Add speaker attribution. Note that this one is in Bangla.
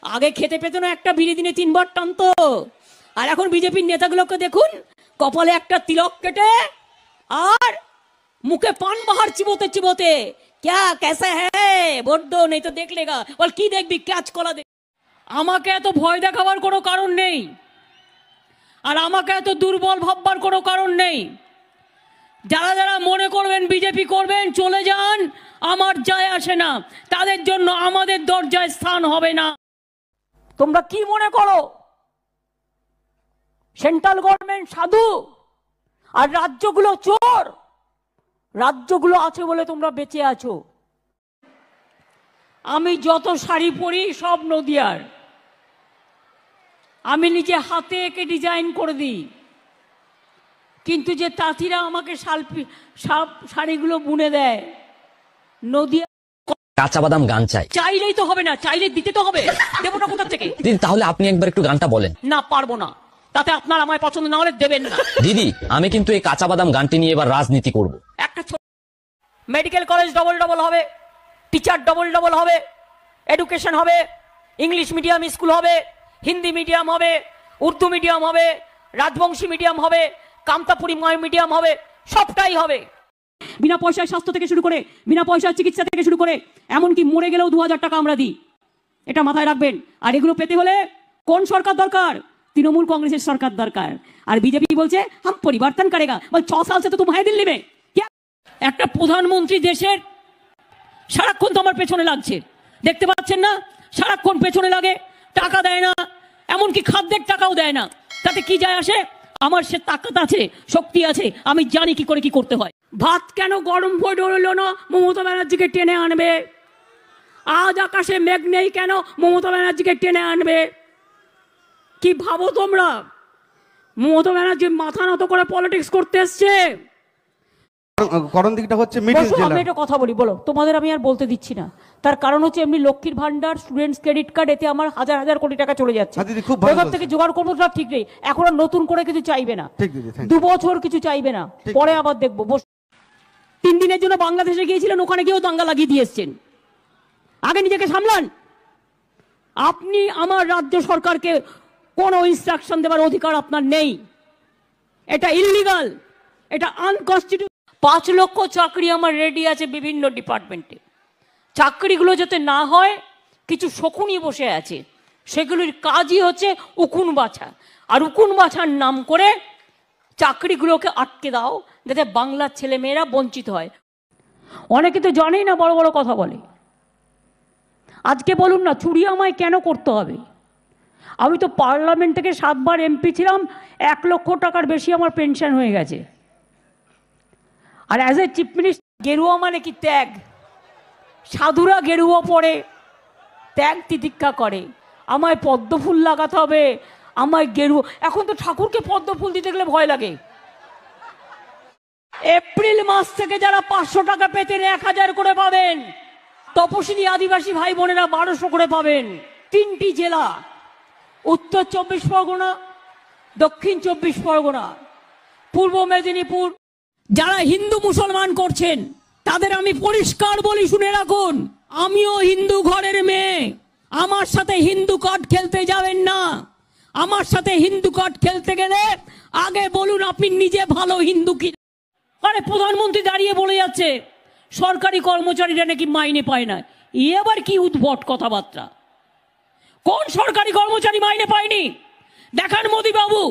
Speaker 1: আগে খেতে পেত না, একটা বিড়ি দিনে 3 বার টানতো। আর এখন বিজেপির নেতাগুলোকে দেখুন, কপালে একটা তিলক কেটে আর মুখে পান বাহার চিবোতে চিবোতে, ক্যা कैसा है ভোট দো নেই তো দেখ লেগা। বল কি দেখবি, ক্যাচ কলা দেখ। আমাকে এত ভয় দেখাবার কোনো কারণ নেই, আর আমাকে এত দুর্বল ভাববার কোনো কারণ নেই। যারা যারা মনে করবেন বিজেপি করবেন, চলে যান, আমার যায় আসে না। তাদের জন্য আমাদের দরজায় স্থান হবে না। তোমরা কি মনে করো সেন্ট্রাল গভর্নমেন্ট সাধু আর রাজ্যগুলো চোর? রাজ্যগুলো আছে বলে তোমরা বেঁচে আছো। আমি যত শাড়ি পরি সব নদিয়ার, আমি নিজে হাতে এঁকে ডিজাইন করে দিই, কিন্তু যে তাঁতিরা আমাকে শাড়িগুলো বুনে দেয় নদিয়া।
Speaker 2: কাঁচা বাদাম গান চাই,
Speaker 1: চাইলেই তো হবে না, চাইলে দিতে তো হবে। দেবো না কোথা থেকে?
Speaker 2: দিদি তাহলে আপনি একবার একটু গানটা বলেন।
Speaker 1: না, পারবো না। তাতে আপনার আমায় পছন্দ না হলে দেবেন না।
Speaker 2: দিদি আমি কিন্তু এই কাঁচা বাদাম গানটি নিয়ে এবার রাজনীতি করব।
Speaker 1: একটা মেডিকেল কলেজ ডবল ডবল হবে, টিচার ডবল ডবল হবে, এডুকেশন হবে, ইংলিশ মিডিয়াম স্কুল হবে, হিন্দি মিডিয়াম হবে, উর্দু মিডিয়াম হবে, রাজবংশী মিডিয়াম হবে, কামতাপুরি মিডিয়াম হবে, সবটাই হবে। বিনা পয়সায় স্বাস্থ্য থেকে শুরু করে, বিনা পয়সায় চিকিৎসা থেকে শুরু করে, এমনকি মরে গেলেও 2000 টাকা আমরা দিই। এটা মাথায় রাখবেন। আর এগুলো পেতে হলে কোন সরকার দরকার? তৃণমূল কংগ্রেসের সরকার দরকার। আর বিজেপি বলছে হাম পরিবর্তন করেগা। বল 6 সাল সে তো তুম হ্যাঁ দিল্লি মে। একটা প্রধানমন্ত্রী দেশের সারাক্ষণ তো আমার পেছনে লাগছে, দেখতে পাচ্ছেন না? সারাক্ষণ পেছনে লাগে, টাকা দেয় না, এমনকি খাদ্যের টাকাও দেয় না। তাতে কি যায় আসে? আমার সে তাকাত আছে, শক্তি আছে, আমি জানি কি করে কি করতে হয়। ভাত কেন গরম হয়ে রইল না? মমতা ব্যানার্জিকে টেনে আনবে। আজ আকাশে মেঘ নেই কেন? মমতা ব্যানার্জিকে টেনে আনবে। কি ভাবো তোমরা? মমতা ব্যানার্জি মাথা নত করে পলিটিক্স করতে এসছে।
Speaker 3: করণ দিকটা হচ্ছে মিডিল জেলা।
Speaker 1: আমি একটা কথা বলি, বলো। তোমাদের আমি আর বলতে দিচ্ছি না, তার কারণ হচ্ছে এমনি লক্ষ্মীর ভান্ডার, স্টুডেন্টস ক্রেডিট কার্ড, এতে আমার হাজার হাজার কোটি টাকা চলে যাচ্ছে। কোথা থেকে জোগাড় করবো সব ঠিক নেই। এখন আর নতুন করে কিছু চাইবে না, 2 বছর কিছু চাইবে না, পরে আবার দেখবো। 3 দিনের জন্য বাংলাদেশে গিয়েছিলেন, ওখানে গিয়েও দাঙ্গা লাগিয়ে দিয়ে এসছেন। আগে নিজেকে সামলান। আপনি আমার রাজ্য সরকারকে কোনো ইনস্ট্রাকশন দেওয়ার অধিকার আপনার নেই। এটা ইললিগাল, এটা আনকনস্টিটিউশনাল। 5 লক্ষ চাকরি আমার রেডি আছে বিভিন্ন ডিপার্টমেন্টে। চাকরিগুলো যাতে না হয়, কিছু শকুনি বসে আছে, সেগুলির কাজই হচ্ছে উকুন বাছা। আর উকুন বাছার নাম করে চাকরিগুলোকে আটকে দাও, যাতে বাংলার ছেলেমেয়েরা বঞ্চিত হয়। অনেকে তো জানেই না, বড় বড় কথা বলে। আজকে বলুন না, চুরি আমায় কেন করতে হবে? আমি তো পার্লামেন্ট থেকে 7 বার এমপি ছিলাম, 1 লক্ষ টাকার বেশি আমার পেনশন হয়ে গেছে। আর অ্যাজ এ চিফ মিনিস্টার, গেরুয়া মানে কি? ত্যাগ। সাধুরা গেরুয়া পরে ত্যাগ তিতিক্ষা করে। আমায় পদ্মফুল লাগাতে হবে, আমায় গেরুয়া। এখন তো ঠাকুরকে পদ্মফুল দিতে গেলে ভয় লাগে। এপ্রিল মাস থেকে যারা 500 টাকা পেতেন 1000 করে পাবেন। তপশিলি আদিবাসী ভাই বোনেরা 1200 করে পাবেন। 3টি জেলা, উত্তর 24 পরগনা, দক্ষিণ 24 পরগনা, পূর্ব মেদিনীপুর। যারা হিন্দু মুসলমান করছেন তাদের আমি পরিষ্কার বলি, শুনে রাখুন, আমিও হিন্দু ঘরের মেয়ে। আমার সাথে হিন্দু কার্ড খেলতে যাবেন না। আমার সাথে হিন্দু কার্ড খেলতে গেলে আগে বলুন আপনি নিজে ভালো হিন্দু কি। আরে প্রধানমন্ত্রী দাঁড়িয়ে বলে যাচ্ছে সরকারি কর্মচারীরা নাকি মাইনে পায় না। এবার কি উদ্ভট কথাবার্তা? কোন সরকারি কর্মচারী মাইনে পায়নি? দেখান মোদি বাবু।